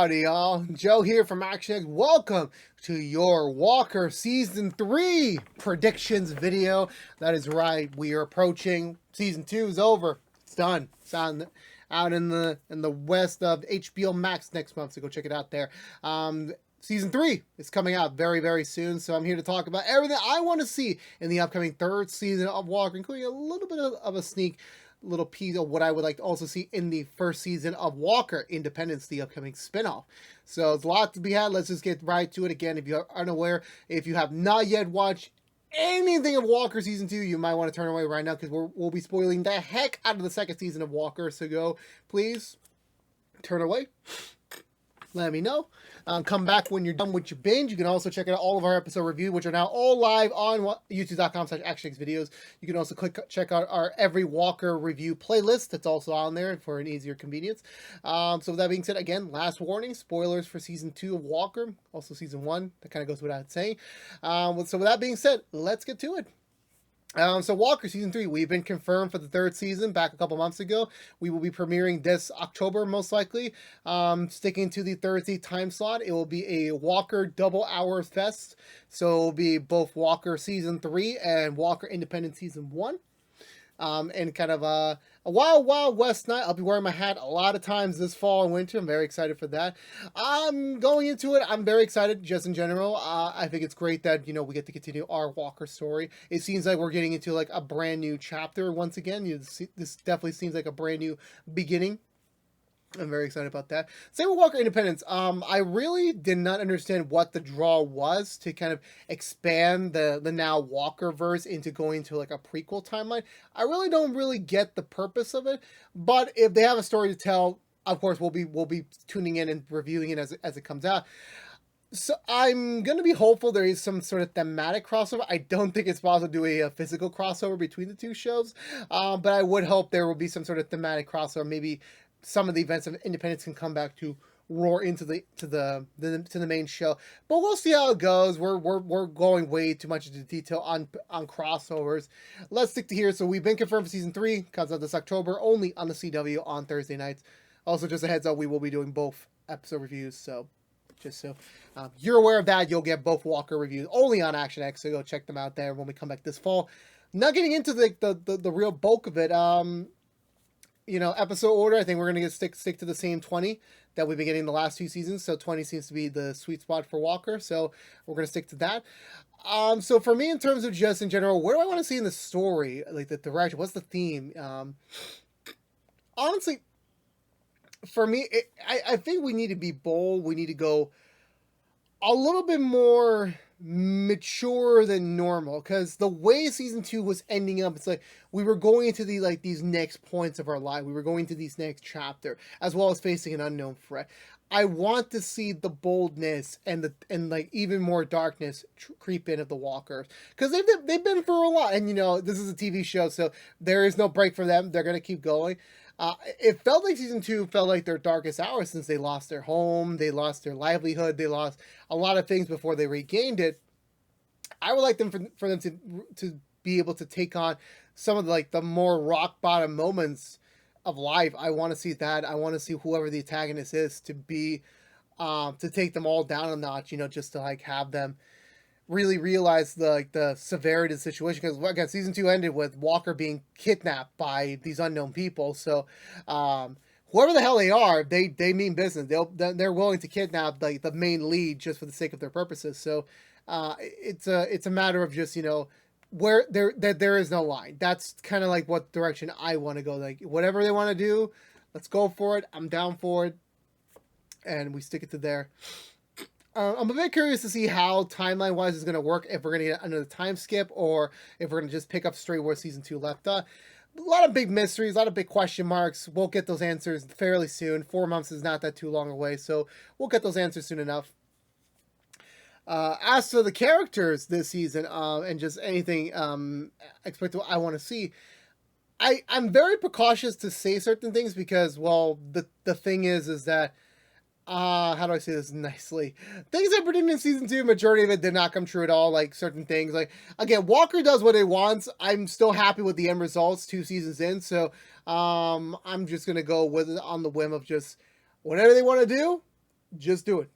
Howdy, y'all. Joe here from ActionX. Welcome to your Walker Season 3 predictions video. That is right. We are approaching. Season 2 is over. It's done. It's out in the west of HBO Max next month, so go check it out there. Season 3 is coming out very, very soon, so I'm here to talk about everything I want to see in the upcoming third season of Walker, including a little bit of a sneak little piece of what I would like to also see in the first season of Walker Independence, the upcoming spinoff. So there's a lot to be had. Let's just get right to it. Again, if you are unaware, if you have not yet watched anything of Walker Season 2, you might want to turn away right now because we'll be spoiling the heck out of the second season of Walker. So go, please, turn away. Let me know. Come back when you're done with your binge. You can also check out all of our episode reviews, which are now all live on youtube.com/ActionX videos. You can also check out our Every Walker review playlist. That's also on there for an easier convenience. So with that being said, again, last warning, spoilers for Season 2 of Walker. Also Season 1. That kind of goes without saying. So with that being said, let's get to it. So Walker Season 3, we've been confirmed for the third season back a couple months ago. We will be premiering this October, most likely. Sticking to the Thursday time slot, it will be a Walker double hour fest. So it will be both Walker Season 3 and Walker Independent Season 1. And kind of a Wild Wild West night. I'll be wearing my hat a lot of times this fall and winter. I'm very excited for that. Going into it, I'm very excited just in general. I think it's great that, we get to continue our Walker story. It seems like we're getting into like a brand new chapter once again. This definitely seems like a brand new beginning. I'm very excited about that. Same with Walker Independence. I really did not understand what the draw was to kind of expand the now Walker-verse into going to like a prequel timeline. I really don't get the purpose of it, but if they have a story to tell, of course we'll be tuning in and reviewing it as it comes out. So I'm going to be hopeful there is some sort of thematic crossover. I don't think it's possible to do a physical crossover between the two shows, but I would hope there will be some sort of thematic crossover. Maybe some of the events of Independence can come back to roar into the main show, but we'll see how it goes. We're going way too much into detail on crossovers. Let's stick to here. So we've been confirmed for Season 3, comes out this October, only on the CW on Thursday nights. Also, just a heads up, we will be doing both episode reviews, so just so you're aware of that, you'll get both Walker reviews only on ActionX, so go check them out there when we come back this fall. Not getting into the real bulk of it, episode order, I think we're going to stick to the same 20 that we've been getting the last two seasons. So 20 seems to be the sweet spot for Walker. So we're going to stick to that. So for me, in terms of just in general, where do I want to see in the story? Like the direction, what's the theme? Honestly, for me, I think we need to be bold. We need to go a little bit more mature than normal, because the way Season 2 was ending up, it's like we were going into these next points of our life. We were going to these next chapter, as well as facing an unknown threat. I want to see the boldness and even more darkness creep in of the Walkers, because they've been for a lot, and this is a TV show, so there is no break for them. They're gonna keep going. It felt like Season 2 felt like their darkest hour, since they lost their home, they lost their livelihood, they lost a lot of things before they regained it. I would like them for them to be able to take on some of the more rock bottom moments of life. I want to see that. I want to see whoever the antagonist is to take them all down a notch, just to have them really realize the severity of the situation. Because again, Season 2 ended with Walker being kidnapped by these unknown people. So whoever the hell they are, they mean business. They're willing to kidnap the main lead just for the sake of their purposes. So it's a matter of just where there is no line. That's kind of like what direction I want to go. Like whatever they want to do, let's go for it. I'm down for it, and we stick it to there. I'm a bit curious to see how timeline-wise is going to work, if we're going to get another time skip, or if we're going to just pick up straight where Season 2 left off. A lot of big mysteries, a lot of big question marks. We'll get those answers fairly soon. 4 months is not that too long away, so we'll get those answers soon enough. As for the characters this season, and just anything expected I want to see, I'm very precautious to say certain things because, well, the thing is that how do I say this nicely? Things I predicted in Season 2, majority of it did not come true at all. Like certain things, again, Walker does what he wants. I'm still happy with the end results 2 seasons in, so I'm just gonna go with it on the whim of just whatever they want to do, Just do it.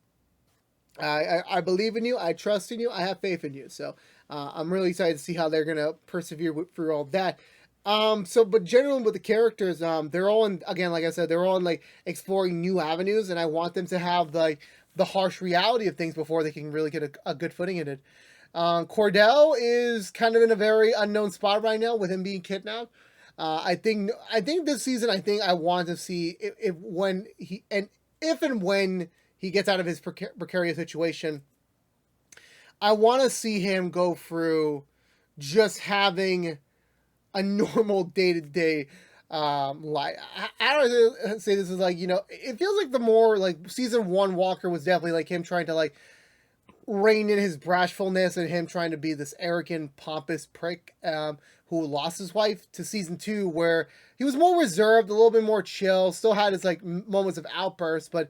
I believe in you. I trust in you. I have faith in you. So I'm really excited to see how they're gonna persevere through all that. But generally with the characters, they're all in, again, like I said, they're all in like exploring new avenues, and I want them to have like the harsh reality of things before they can really get a good footing in it. Cordell is kind of in a very unknown spot right now with him being kidnapped. I think this season, I want to see if when he and if and when he gets out of his precarious situation, I want to see him go through just having a normal day to day life. I don't say this is like, it feels like the more like season one Walker was definitely like him trying to like rein in his brashfulness and him trying to be this arrogant, pompous prick who lost his wife, to season two, where he was more reserved, a little bit more chill, still had his like moments of outbursts, but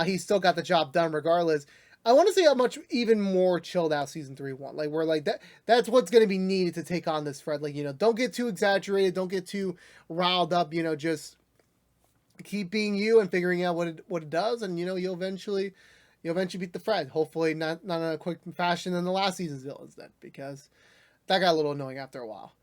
he still got the job done regardless. I want to see how much even more chilled out season 3 one. Like, we're like that's what's going to be needed to take on this thread. Like, don't get too exaggerated, don't get too riled up, just keep being you and figuring out what it does, and you'll eventually beat the thread. Hopefully not in a quick fashion than the last season's villains then, because that got a little annoying after a while.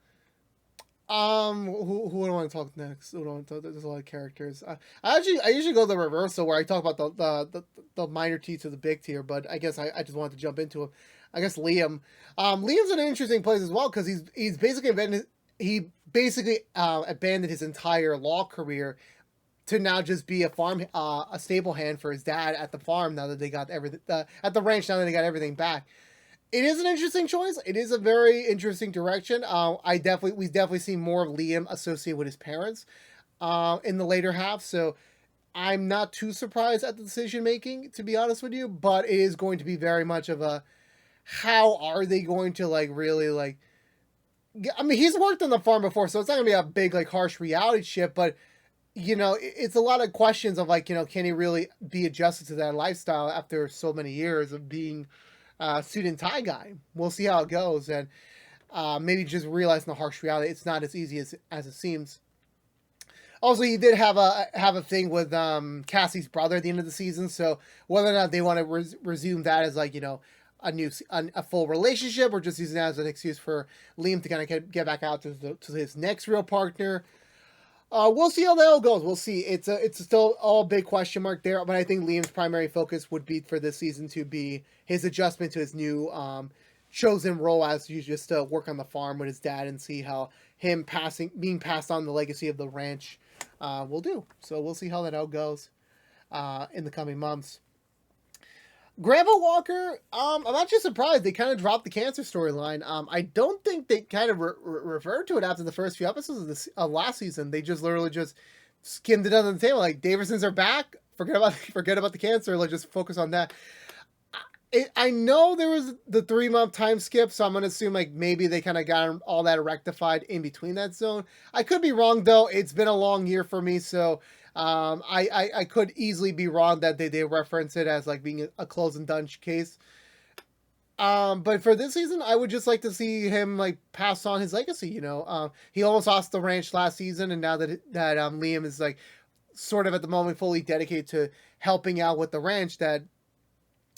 Who do I want to talk next? Who do I want to talk? There's a lot of characters. I usually go the reversal where I talk about the minor T to the big tier, but I guess I just wanted to jump into him. I guess Liam. Liam's in an interesting place as well, because he's basically abandoned his entire law career to now just be a stable hand for his dad at the farm, now that they got everything at the ranch, now that they got everything back. It is an interesting choice. It is a very interesting direction. We definitely see more of Liam associated with his parents in the later half. So I'm not too surprised at the decision making, to be honest with you. But it is going to be very much of a, how are they going to like really like? I mean, he's worked on the farm before, so it's not gonna be a big like harsh reality shift. But it's a lot of questions of like, can he really be adjusted to that lifestyle after so many years of being suit and tie guy? We'll see how it goes, and maybe just realizing the harsh reality, it's not as easy as it seems. Also, he did have a thing with Cassie's brother at the end of the season, so whether or not they want to resume that as like, a full relationship, or just using that as an excuse for Liam to kind of get back out to his next real partner. We'll see how that all goes. We'll see. It's still all big question mark there, but I think Liam's primary focus would be for this season to be his adjustment to his new chosen role as you just work on the farm with his dad, and see how him being passed on the legacy of the ranch will do. So we'll see how that all goes in the coming months. Grandpa Walker, I'm actually surprised they kind of dropped the cancer storyline. I don't think they kind of referred to it after the first few episodes of last season. They just literally just skimmed it under the table. Like, Davidsons are back. Forget about the cancer. Let's just focus on that. I know there was the 3-month time skip, so I'm gonna assume like maybe they kind of got all that rectified in between that zone. I could be wrong though. It's been a long year for me, so I could easily be wrong that they reference it as like being a closed and done case. But for this season, I would just like to see him like pass on his legacy. He almost lost the ranch last season, and now that Liam is like sort of at the moment fully dedicated to helping out with the ranch, that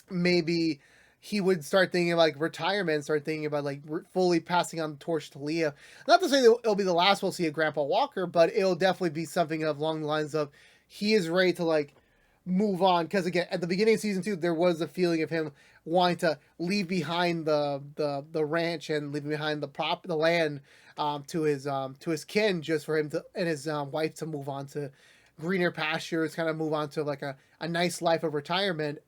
maybe he would start thinking of like retirement, start thinking about like fully passing on the torch to Leah. Not to say that it'll be the last we'll see of Grandpa Walker, but it'll definitely be something along the lines of he is ready to like move on. Because again, at the beginning of season 2, there was a feeling of him wanting to leave behind the ranch and leaving behind the land to his kin, just for him to and his wife to move on to greener pastures, kind of move on to like a nice life of retirement.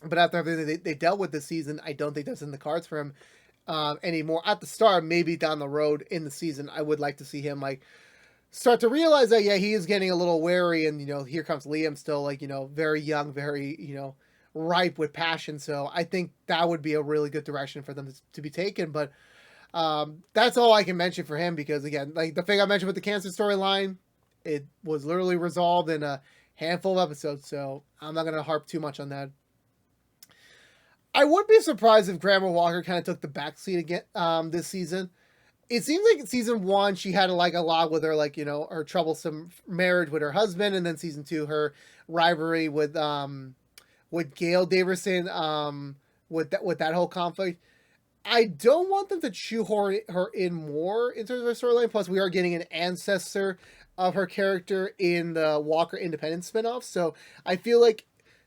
But after everything they dealt with this season, I don't think that's in the cards for him anymore. At the start, maybe down the road in the season, I would like to see him like start to realize that, yeah, he is getting a little wary, and here comes Liam, still like very young, very ripe with passion. So I think that would be a really good direction for them to be taken. But that's all I can mention for him, because again, like the thing I mentioned with the cancer storyline, it was literally resolved in a handful of episodes. So I'm not gonna harp too much on that. I would be surprised if Grandma Walker kind of took the backseat again this season. it seems like season 1 she had like a lot with her, like, her troublesome marriage with her husband, and then season 2 her rivalry with Gail Daverson, with that whole conflict. I don't want them to shoehorn her in more in terms of her storyline. Plus, we are getting an ancestor of her character in the Walker Independent spinoff, so I feel like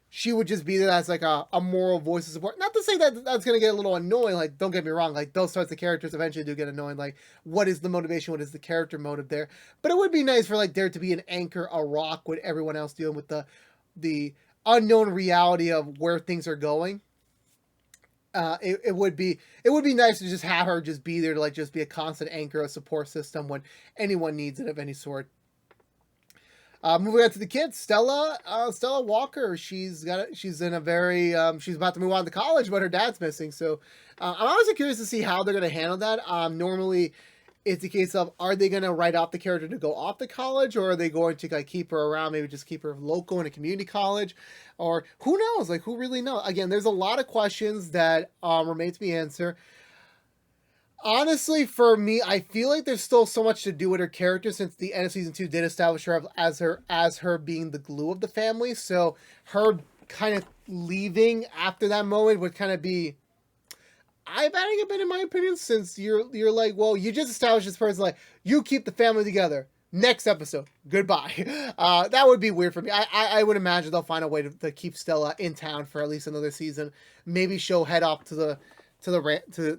she would just be there as like a moral voice of support. Not to say that that's going to get a little annoying. Like, don't get me wrong. Like, those sorts of characters eventually do get annoying. Like, what is the motivation? What is the character motive there? But it would be nice for like there to be an anchor, a rock, with everyone else dealing with the unknown reality of where things are going. It would be nice to just have her just be there to like just be a constant anchor, a support system when anyone needs it of any sort. Moving on to the kids, Stella Walker. She's in a very she's about to move on to college, but her dad's missing. So I'm honestly curious to see how they're going to handle that. Normally, it's a case of, are they going to write off the character to go off to college, or are they going to like keep her around, maybe just keep her local in a community college, or who knows? Like, who really knows? Again, there's a lot of questions that remain to be answered. Honestly, for me, I feel like there's still so much to do with her character, since the end of season 2 did establish her as her being the glue of the family. So her kind of leaving after that moment would kind of be eye-batting a bit, in my opinion, since you're like, well, you just established this person, like, you keep the family together. Next episode, goodbye. That would be weird for me. I would imagine they'll find a way to keep Stella in town for at least another season. Maybe she'll head off to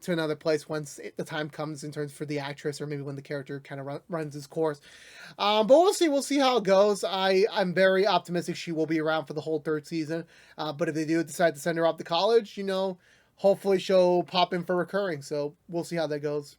another place once the time comes in terms for the actress, or maybe when the character kind of runs its course. But we'll see how it goes. I'm very optimistic she will be around for the whole 3rd season. But if they do decide to send her off to college, hopefully she'll pop in for recurring. So we'll see how that goes.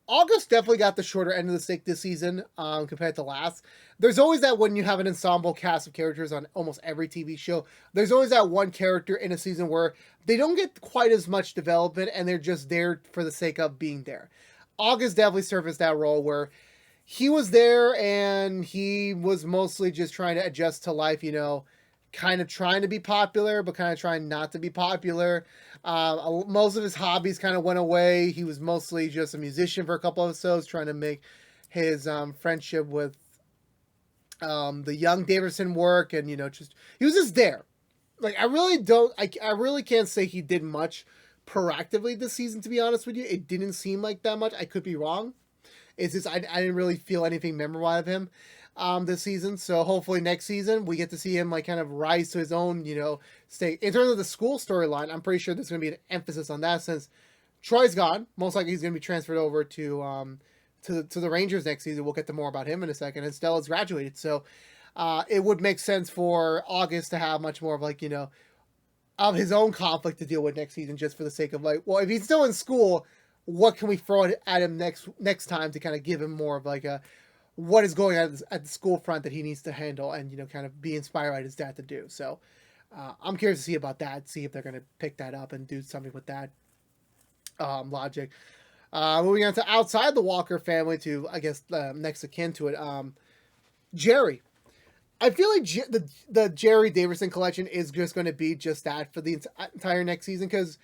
August definitely got the shorter end of the stick this season compared to last. There's always that, when you have an ensemble cast of characters on almost every TV show, there's always that one character in a season where they don't get quite as much development and they're just there for the sake of being there. August definitely surfaced that role where he was there and he was mostly just trying to adjust to life, kind of trying to be popular, but kind of trying not to be popular. Most of his hobbies kind of went away. He was mostly just a musician for a couple episodes, trying to make his friendship with the young Daverson work, and he was just there. Like, I really can't say he did much proactively this season, to be honest with you. It didn't seem like that much. I could be wrong. It's just I didn't really feel anything memorable out of him this season. So hopefully next season we get to see him like kind of rise to his own, stay. In terms of the school storyline, I'm pretty sure there's going to be an emphasis on that, since Troy's gone. Most likely he's going to be transferred over to the Rangers next season. We'll get to more about him in a second. And Stella's graduated, so it would make sense for August to have much more of like, of his own conflict to deal with next season, just for the sake of like, well, if he's still in school, what can we throw at him next time to kind of give him more of like what is going on at the school front that he needs to handle, and kind of be inspired by his dad to do. So I'm curious to see about that, see if they're going to pick that up and do something with that logic. Moving on to outside the Walker family, to I guess next akin to it, Jerry. I feel like the Jerry Daverson collection is just going to be just that for the entire next season, because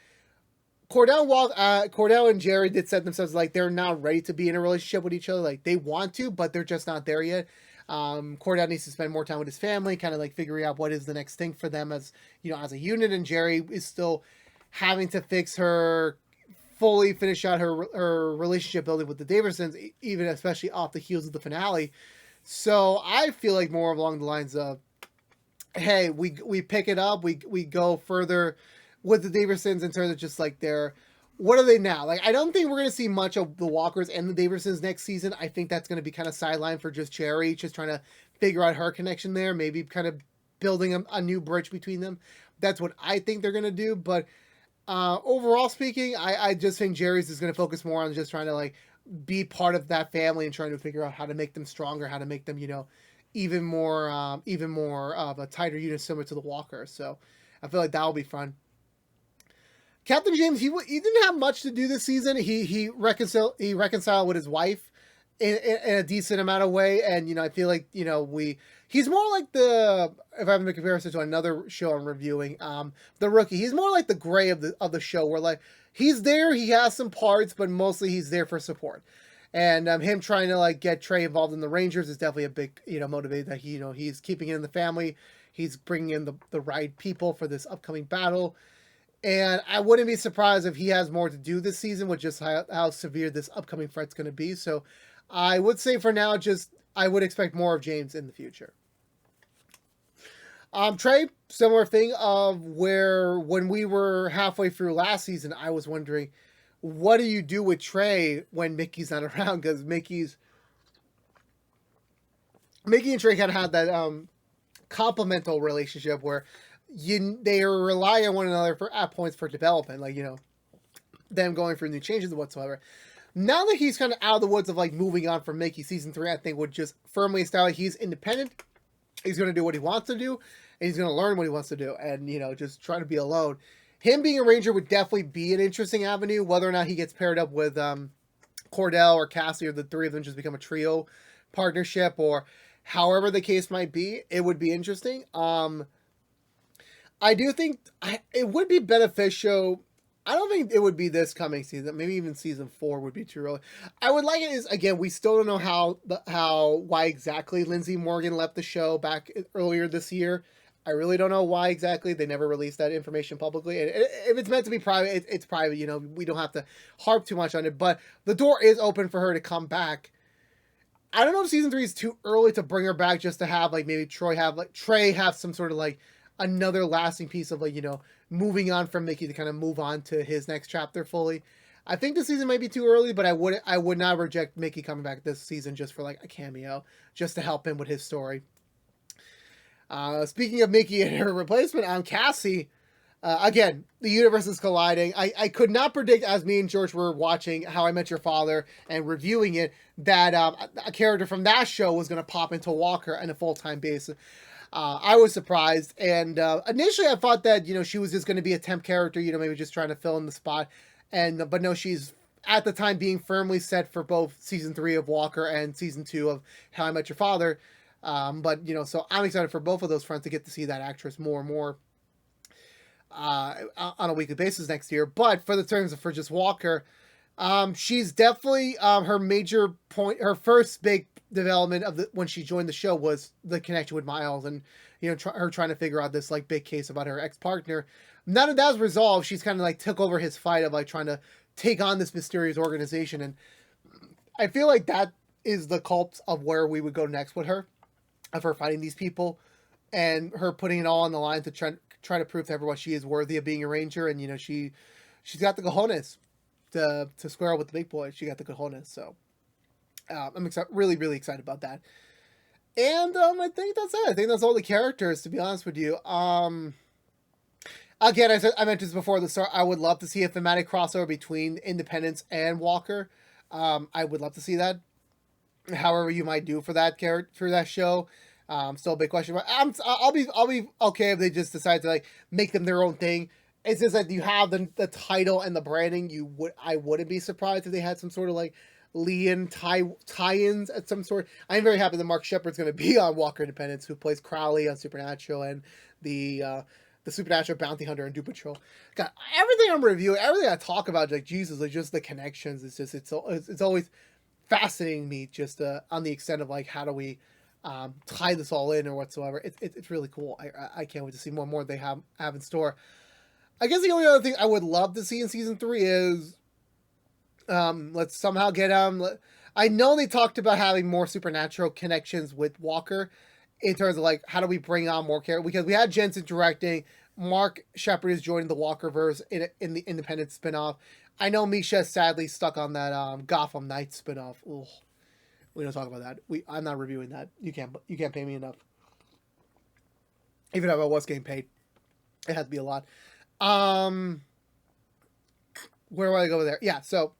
Cordell and Jerry did set themselves like they're not ready to be in a relationship with each other. Like, they want to, but they're just not there yet. Cordell needs to spend more time with his family, kind of like figuring out what is the next thing for them as a unit. And Jerry is still having to fully finish out her relationship building with the Daversons, even especially off the heels of the finale. So I feel like more along the lines of, hey, we pick it up, we go further with the Daversons in terms of just like what are they now? Like, I don't think we're going to see much of the Walkers and the Daversons next season. I think that's going to be kind of sidelined for just Jerry, just trying to figure out her connection there, maybe kind of building a new bridge between them. That's what I think they're going to do. But overall speaking, I just think Jerry's is going to focus more on just trying to like be part of that family and trying to figure out how to make them stronger, how to make them, even more of a tighter unit similar to the Walkers. So I feel like that'll be fun. Captain James, he didn't have much to do this season. He reconciled with his wife in a decent amount of way. And I feel like he's more like the, if I'm in comparison to another show I'm reviewing, The Rookie. He's more like the Gray of the show, where like he's there, he has some parts, but mostly he's there for support. And him trying to like get Trey involved in the Rangers is definitely a big motivator that he's keeping it in the family. He's bringing in the right people for this upcoming battle. And I wouldn't be surprised if he has more to do this season with just how severe this upcoming threat's going to be. So I would say for now, I would expect more of James in the future. Trey, similar thing of where when we were halfway through last season, I was wondering, what do you do with Trey when Mickey's not around? Because Mickey and Trey kind of had that complemental relationship where they rely on one another at points for development, like them going through new changes and whatsoever. Now that he's kind of out of the woods of like moving on from Mickey, season 3 I think would just firmly establish he's independent. He's going to do what he wants to do, and he's going to learn what he wants to do, and just try to be alone. Him being a Ranger would definitely be an interesting avenue. Whether or not he gets paired up with Cordell or Cassie, or the three of them just become a trio partnership, or however the case might be, it would be interesting. I do think it would be beneficial. I don't think it would be this coming season. Maybe even season 4 would be too early. I would like it is, again, we still don't know why exactly Lindsay Morgan left the show back earlier this year. I really don't know why exactly. They never released that information publicly. And if it's meant to be private, it's private. We don't have to harp too much on it. But the door is open for her to come back. I don't know if season 3 is too early to bring her back, just to have like maybe Trey have some sort of like another lasting piece of like moving on from Mickey to kind of move on to his next chapter fully. I think this season might be too early, but I would not reject Mickey coming back this season just for like a cameo, just to help him with his story. Speaking of Mickey and her replacement, Cassie, again, the universe is colliding. I could not predict, as me and George were watching How I Met Your Father and reviewing it, that a character from that show was going to pop into Walker on a full-time basis. I was surprised, and initially I thought that she was just going to be a temp character, maybe just trying to fill in the spot, but no, she's at the time being firmly set for both season 3 of Walker and season 2 of How I Met Your Father. But so I'm excited for both of those fronts to get to see that actress more and more on a weekly basis next year. But for the terms of for just Walker, she's definitely her major point, her first big development of when she joined the show was the connection with Miles, and her trying to figure out this like big case about her ex-partner. Now that that's resolved, she's kind of like took over his fight of like trying to take on this mysterious organization, and I feel like that is the cult of where we would go next with her, of her fighting these people and her putting it all on the line to try to prove to everyone she is worthy of being a Ranger, and she's got the cojones to square up with the big boy. She got the cojones, so I'm really, really excited about that. And I think that's it. I think that's all the characters, to be honest with you. Again, I mentioned this before the start. I would love to see a thematic crossover between Independence and Walker. I would love to see that. However you might do for that character, for that show, still a big question. But I'll be okay if they just decide to like make them their own thing. It's just that you have the title and the branding. I wouldn't be surprised if they had some sort of like Leon tie-ins at some sort. I'm very happy that Mark Shepard's going to be on Walker Independence, who plays Crowley on Supernatural, and the Supernatural bounty hunter in Doom Patrol. God, everything I'm reviewing, everything I talk about, like Jesus, like just the connections. It's always fascinating me just on the extent of like how do we tie this all in or whatsoever. It's really cool. I can't wait to see more and more they have in store. I guess the only other thing I would love to see in season 3 is let's somehow get I know they talked about having more supernatural connections with Walker in terms of like how do we bring on more characters, because we had Jensen directing, Mark Shepard is joining the Walkerverse in the Independent spinoff. I know Misha is sadly stuck on that Gotham Knights spinoff. Ugh. We don't talk about that. I'm not reviewing that. You can't pay me enough. Even if I was getting paid, it had to be a lot. Where do I go with there? Yeah, so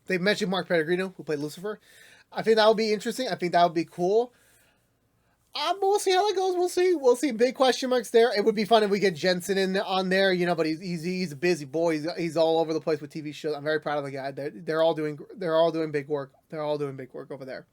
they mentioned Mark Pellegrino, who played Lucifer. I think that would be interesting. I think that would be cool. But we'll see how that goes. We'll see. We'll see. Big question marks there. It would be fun if we get Jensen in on there, you know. But he's a busy boy. He's all over the place with TV shows. I'm very proud of the guy. They're all doing big work. They're all doing big work over there.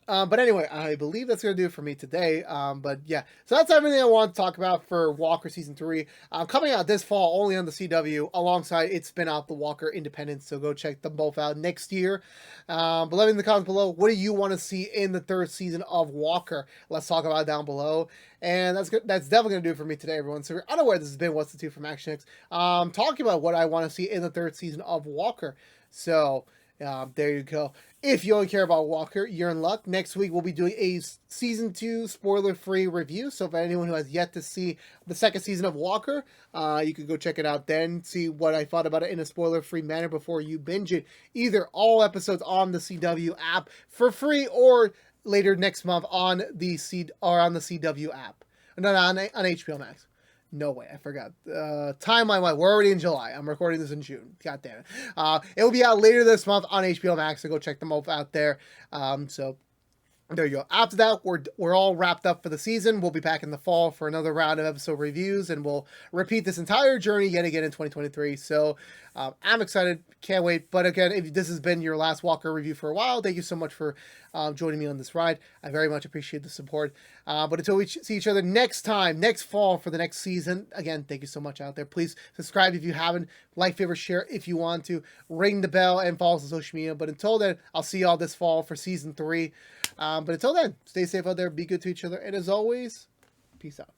But anyway, I believe that's going to do it for me today. But yeah, so that's everything I want to talk about for Walker Season 3. Coming out this fall only on the CW alongside its spin-off, The Walker Independence. So go check them both out next year. But let me in the comments below, what do you want to see in the 3rd season of Walker? Let's talk about it down below. And that's good. That's definitely going to do it for me today, everyone. So if you're unaware, this has been What's the Two from ActionX. Talking about what I want to see in the 3rd season of Walker. So there you go. If you only care about Walker, you're in luck. Next week, we'll be doing a Season 2 spoiler-free review. So for anyone who has yet to see the 2nd season of Walker, you can go check it out then, see what I thought about it in a spoiler-free manner before you binge it. Either all episodes on the CW app for free or later next month on the CW app. No, on HBO Max. No way, I forgot. Timeline-wise, we're already in July. I'm recording this in June. God damn it. It will be out later this month on HBO Max, so go check them both out there. So there you go. After that, we're all wrapped up for the season. We'll be back in the fall for another round of episode reviews, and we'll repeat this entire journey yet again in 2023. So I'm excited. Can't wait. But again, if this has been your last Walker review for a while, thank you so much for joining me on this ride. I very much appreciate the support. But until we see each other next time, next fall for the next season, again, thank you so much out there. Please subscribe if you haven't. Like, favorite, share if you want to. Ring the bell and follow us on social media. But until then, I'll see y'all this fall for Season 3. But until then, stay safe out there, be good to each other, and as always, peace out.